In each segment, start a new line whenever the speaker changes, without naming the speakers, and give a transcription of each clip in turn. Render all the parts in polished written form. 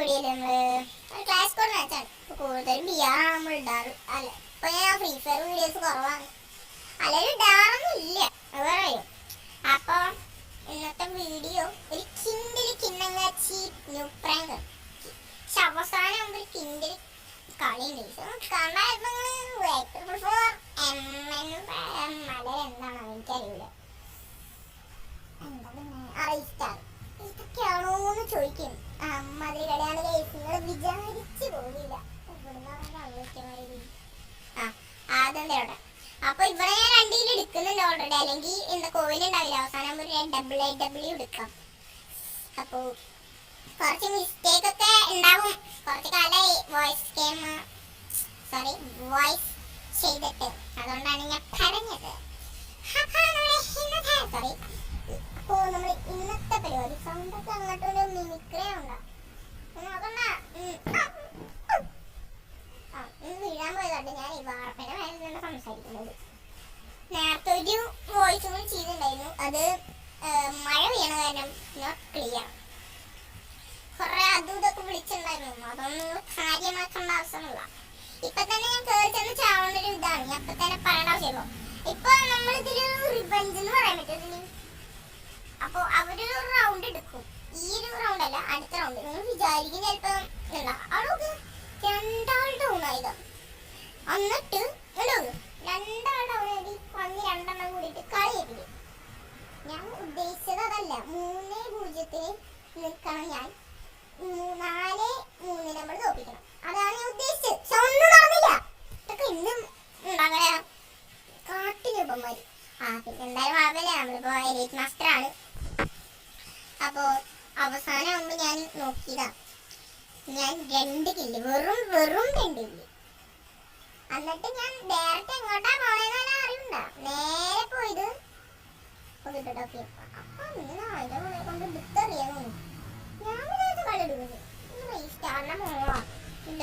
വീഡിയോയിൽ നമ്മള് class code മാച്ചാണ്. കൂടുതലും BR ആണ് നമ്മൾ ഇടാറ്. അല്ല ഇപ്പൊ ഞാൻ ഫ്രീ ഫയർ വീഡിയോസ് കുറവാണ്, അല്ലെങ്കിൽ ഇടാറൊന്നും ഇല്ല, അത് പറയും. അപ്പൊ ഇന്നത്തെ വീഡിയോ ഒരു കിണ്ണങ്ങാച്ചി ന്യൂ പ്രാങ്ക്. പക്ഷെ അവസാനം ഒരു കിൻഡിൽ കളി ഉണ്ട്. കണ്ടായിരുന്നു എന്താണോ എനിക്കറിയില്ല. ഇതൊക്കെയാണോന്ന് ചോദിക്കും. അമ്മാതിരി കളിയാണ് നിങ്ങൾ വിചാരിച്ചു പോകില്ല. ആദ്യം അപ്പൊ ഇവിടെ ഞാൻ രണ്ടിൽ എടുക്കുന്നുണ്ട് ഓൾറെഡി, അല്ലെങ്കിൽ എന്താ കോയിൻ ഉണ്ടാവില്ല. അവസാനം ഒരു AW എടുക്കാം. അപ്പൊ കുറച്ച് മിസ്റ്റേക്ക് ഒക്കെ ഉണ്ടാവും. കുറച്ച് കാലമായി വോയിസ് ചെയ്തിട്ട്, അതുകൊണ്ടാണ് ഞാൻ പറഞ്ഞത്. സോറി. അപ്പോ നമ്മൾ ഇന്നത്തെ പരിപാടി സൗണ്ടൊക്കെ അങ്ങോട്ടൊരു മിമിക്രേ ഉണ്ടാവും. വീഴാൻ പോയതുകൊണ്ട് ഞാൻ ഈ വാർപ്പയുടെ മേലെ സംസാരിക്കുന്നത്. നേരത്തെ ഒരു വോയിസ് കൂടി ചെയ്തിട്ടുണ്ടായിരുന്നു, അത് മഴ വീണ കാരണം നോട്ട് ക്ലിയർ. കുറെ അതും ഇതൊക്കെ വിളിച്ചിട്ടുണ്ടായിരുന്നു, അതൊന്നും കാര്യമാക്കേണ്ട ആവശ്യമില്ല. ഇപ്പൊ തന്നെ ഞാൻ കയറി ചെന്ന് ചാവുന്ന ഒരു ഇതാണ്, ഞാൻ ഇപ്പൊ തന്നെ പറയേണ്ട ആവശ്യമുള്ളൂ. ഇപ്പൊ നമ്മൾ ഇതിലൊരു റിവഞ്ച് എന്ന് പറയാൻ പറ്റും. അപ്പൊ അവരൊരു റൗണ്ട് എടുക്കും. ഈ ഒരു റൗണ്ട് അല്ല, അടുത്ത റൗണ്ട്. നിങ്ങൾ വിചാരിക്കും ചിലപ്പോ അവിടെ രണ്ടാൾ ഡൗൺ ആയതാ. എന്നിട്ട് രണ്ടാൾ ഡൗൺ ആയി വന്ന് രണ്ടെണ്ണം കൂടിയിട്ട് കളിയേപ്പിക്കും. ഞാൻ ഉദ്ദേശിച്ചത് അതല്ല. 3-0 നിൽക്കണം ഞാൻ, 4-3 നമ്മൾ തോപ്പിക്കണം. അതാണ് ഞാൻ ഉദ്ദേശിച്ചത്. പക്ഷെ ഒന്നും നടന്നില്ല. ഇതൊക്കെ ഇന്നും ഉണ്ടാകണ കാട്ടുരൂപന്മാര്. പിന്നെ എന്തായാലും ആവില്ല, നമ്മളിപ്പോ എലൈറ്റ് മാസ്റ്റർ ആണ്. അപ്പോ അവസാനം ആകുമ്പോ ഞാൻ നോക്കിയതാ, ഞാൻ 2 കില്ല്, വെറും 2 കില്ല്. എന്നിട്ട് ഞാൻ ഡയറക്റ്റ് എങ്ങോട്ടാ പോണേന്ന് അറിയണ്ട, നേരെ പോയത് കിട്ടോക്കെ. അപ്പൊ അതിനെ കൊണ്ട് വിത്തറിയാൻ ഞാൻ കളിയെടുക്കുന്നു. സ്റ്റാറിന്റെ മോളാ ഇല്ല.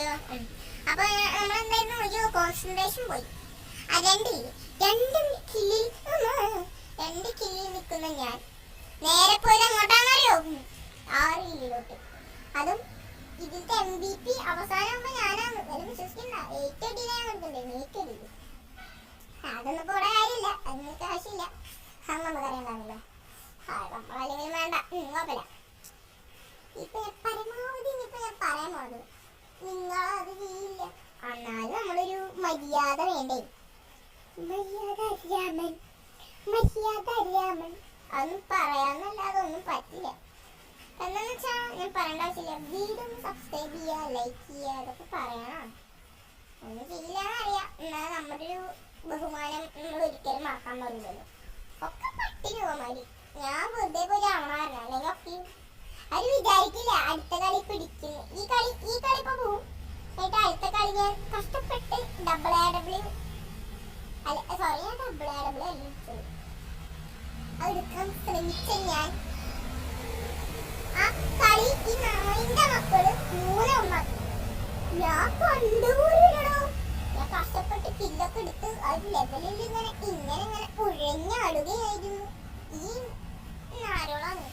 അപ്പൊ നമ്മളെന്തായിരുന്നു ഒരു കോൺസെൻട്രേഷൻ പോയി. ആ 2 കില്ലിൽ നിൽക്കുന്ന ഞാൻ നേരെ പോയത് അങ്ങോട്ടാന്നറിയോ, 6 കില്ലിലോട്ട്. അതും ഇതിന്റെ MVP അവസാനം ഞാനാണ്. വിശ്വസിക്കണ്ട, 8 അടിയിലാ കൊടുക്കണ്ടേ, 8 അടിയിൽ. അതൊന്നും ഇപ്പൊ ഇവിടെ കാര്യമില്ല, അതിന് കാശില്ല. അത് നമുക്കറിയണ്ടാവില്ല. നമ്മളല്ലെങ്കിലും വേണ്ട, കുഴപ്പമില്ല. ഇപ്പൊ ഞാൻ പരമാവധി ഞാൻ പറയാൻ പോകുന്നത്, നിങ്ങളത് ചെയ്യില്ല. എന്നാലും നമ്മളൊരു മര്യാദ വേണ്ടേ. മര്യാദ രാമൻ അതൊന്നും പറയാന്നല്ലാതെ ഒന്നും പറ്റില്ല. എന്താന്ന് വെച്ചാ ഞാൻ പറയേണ്ട ആവശ്യമില്ല. വീഡിയോ സബ്സ്ക്രൈബ് ചെയ്യുക, ലൈക്ക് ചെയ്യുക, അതൊക്കെ പറയണം. ഒന്നും ചെയ്യില്ലാന്നറിയാം, എന്നാൽ നമ്മുടെ ഒരു ബഹുമാനം നമ്മൾ ഒരിക്കലും മറക്കാൻ പാടില്ലല്ലോ. ഒക്കെ പട്ടിന് പോകാൻ ഞാൻ വെറുതെ പോയി ആവണമായിരുന്നു, അല്ലെങ്കിൽ ഒക്കെ അവര് വിചാരിക്കില്ല അടുത്ത കളി പിടിക്കുന്നു. ഈ കളി ഇപ്പൊ പോവും. എന്നിട്ട് അടുത്ത കളി ഞാൻ കഷ്ടപ്പെട്ട് AW അല്ല, സോറി, ഞാൻ AW അല്ല എടുക്കാൻ ശ്രമിച്ച ഞാൻ ആ കളി ഈ നായിന്റെ മക്കള് 3-1. ഞാൻ കണ്ടുപോയിടോ. ഞാൻ കഷ്ടപ്പെട്ട് കില്ലൊക്കെ എടുത്ത് ആ ലെവലിൽ ഇങ്ങനെ ഉഴഞ്ഞാടുകയായിരുന്നു. ഈ നാരോളാണ്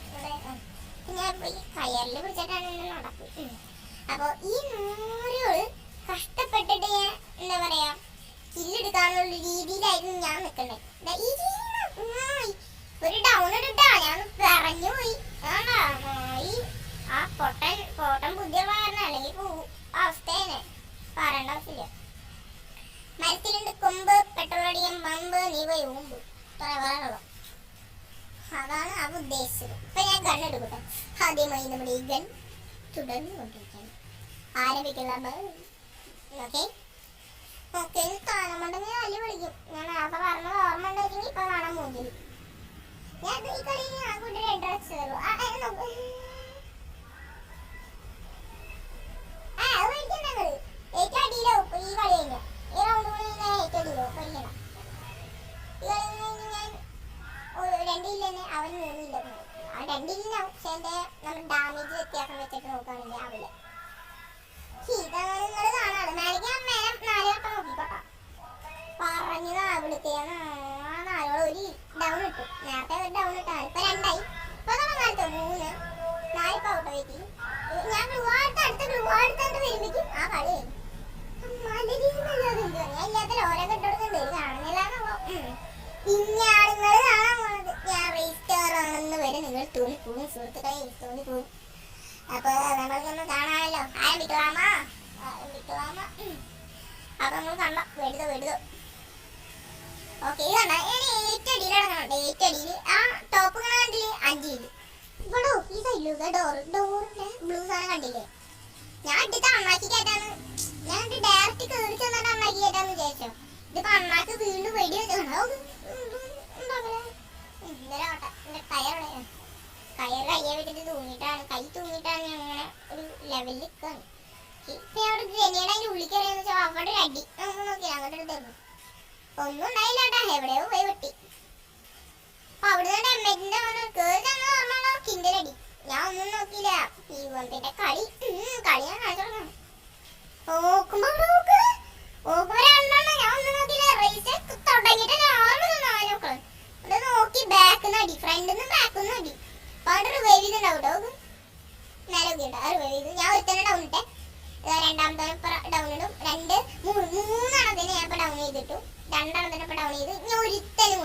ഞാൻ പോയി കയറിൽ പിടിച്ചിട്ടാണ് നടക്കും. അപ്പൊ ഈ നാരോള് കഷ്ടപ്പെട്ടിട്ട് ഞാൻ എന്താ പറയാ കില്ലെടുക്കാന്നുള്ള രീതിയിലായിരുന്നു ഞാൻ നിൽക്കണ്ടേ. ഒരു ഡൗൺ ഇട്ടാ ഞാൻ പറഞ്ഞു പോയി. ആ പൊട്ടൻ ബുദ്ധിയുള്ള കാരണം അല്ലെങ്കിൽ അവസ്ഥേനെ പറയേണ്ട ആവശ്യമില്ല. മരത്തിലുണ്ട് കൊമ്പ്, പെട്രോൾ അടിക്കാൻ പമ്പ്, നീ പോയി ഊമ്പ്, പറയാനുള്ളൂ. അതാണ് അവ ഉദ്ദേശിച്ചത്. ഇപ്പൊ ഞാൻ ഗണ്ണെടുക്കട്ടെ. ആദ്യമായി നമ്മുടെ ഈ ഗൺ തുടർന്ന് കൊണ്ടിരിക്കുകയാണ്. ആരംഭിക്കുന്ന ഓക്കെ കാണുമ്പോണ്ടെങ്കിൽ വലിയ വിളിക്കും. ഞാൻ നേരത്തെ പറഞ്ഞത് ഓർമ്മ ഉണ്ടായിരുന്നെങ്കിൽ ഇപ്പൊ കാണാൻ പോകുന്നില്ല. ഞാൻ ഈ കളി ഞാൻ കൊണ്ട് 2 അത് മേടിക്കണ്ടത് ഏറ്റവും അടിയിലോ ഈ കളി കഴിഞ്ഞ ഈ റൗണ്ട് കൂടി ഏറ്റവും അടിയിലോ പഠിക്കണം. ഈ കളി ഞാൻ 2 ഇല്ല തന്നെ, അവൻ 3 ഇല്ല. ആ 2 ഇല്ലാവും, പക്ഷെ എന്റെ നമ്മൾ ഡാമേജ് വ്യത്യാസം വെച്ചിട്ട് നോക്കുകയാണെങ്കിൽ ആവില്ല. ഇതാണ് നിങ്ങൾ കാണാറ്. മേലേക്ക് ഞാൻ 4 വട്ടം നോക്കിക്കോട്ടാ. പറഞ്ഞതാ വിളിക്കുകയാണ്. 4 ഒരു ഡൗൺ ഇട്ടു. നേരത്തെ ഒരു ഡൗൺ ഇട്ടാണ്, ഇപ്പൊ 2 ആയി. ഇപ്പൊ തുടങ്ങാലോ 3-4 ഇപ്പൊ ഔട്ട് വെയിറ്റ്. ഞാൻ ഒരുപാട് അടുത്ത ഗ്ലൂ അടുത്തോണ്ട് വരുമ്പോഴേക്കും ആ കളി ഞാൻ ഇല്ലാത്ത ഓരോ കെട്ടോടുന്നുണ്ട് കാണുന്നില്ലാന്നോ. പിന്നെ ആളുകൾ കാണാൻ പോണത് ഞാൻ റേസ്റ്റർ ആണെന്ന് വരെ നിങ്ങൾ തോന്നിപ്പോകും സുഹൃത്തുക്കളെ, തോന്നിപ്പോകും. അപ്പൊ നമ്മൾക്കൊന്ന് കാണാമല്ലോ. ആരംഭിക്കലാമ അപ്പൊ നമ്മൾ കണ്ട വെടുതോ. ഓക്കെ, ഇത് കണ്ട ഇനി ഏറ്റടിയിലാണ്. ഏറ്റടിയിൽ ആ ടോപ്പ് കണ്ടില്ലേ 5 ഇവിടെ ഈ സൈഡിലൂടെ ഡോറിന്റെ ബ്ലൂ സാധനം കണ്ടില്ലേ. ഞാൻ ഇട്ടിട്ട് അണ്ണാക്കി കയറ്റാന്ന്, ഞാൻ ഡയറക്റ്റ് കയറി ചെന്നിട്ട് അണ്ണാക്കി കയറ്റാന്ന് വിചാരിച്ചോ. ഇതിപ്പോ അണ്ണാക്ക് വീണ്ടും വെടി വെച്ചോ. കയർ കയ്യെ വിട്ടിട്ട് തൂങ്ങിയിട്ടാണ്, കൈ തൂങ്ങിയിട്ടാണ് ഞാൻ അങ്ങനെ ഒരു ലെവലിൽ നിൽക്കുകയാണ്. ഇപ്പൊ ഞാൻ അവിടെ ഗ്രനേഡ് അതിന്റെ ഉള്ളിൽ കയറിയെന്ന് വെച്ചാൽ അവിടെ ഒരു അടി ഒന്നും നോക്കില്ല, അങ്ങോട്ട് എടുത്തിരുന്നു. ഒന്നും ഉണ്ടായില്ല കേട്ടാ, എവിടെയോ പോയി വെട്ടി. അപ്പൊ അവിടെ ഡാമേജിന്റെ കയറി തന്നെ പറഞ്ഞോ കിൻഡലടി. ഞാൻ ഒന്നും നോക്കിയില്ല. പിന്നെ കളി ഞാൻ കാണിച്ചോളാം. നോക്കുമ്പോ ഞാൻ ഒന്നും നോക്കിയില്ല. റേസ് തുടങ്ങിയിട്ട് നോക്കള് ഇവിടെ നോക്കി ബാക്കിന്ന് അടി, ഫ്രണ്ടിന്ന് ബാക്കിന്ന് അടി. അപ്പൊ അവിടെ റിവൈവ് ചെയ്തിട്ടുണ്ടാവും. നേരെ നോക്കിയിട്ട് ആ റിവൈവ് ചെയ്ത് ഞാൻ ഒരുത്തന്നെ ഡൗൺ ഇട്ടെ. രണ്ടാമത്തെ ഡൗൺ ഇടും. മൂന്നെണ്ണത്തിന് ഞാൻ ഇപ്പൊ ഡൗൺ ചെയ്തിട്ടു. 2 എണ്ണത്തിന് ഇപ്പൊ ഡൗൺ ചെയ്ത്. ഞാൻ ഒരുത്തന്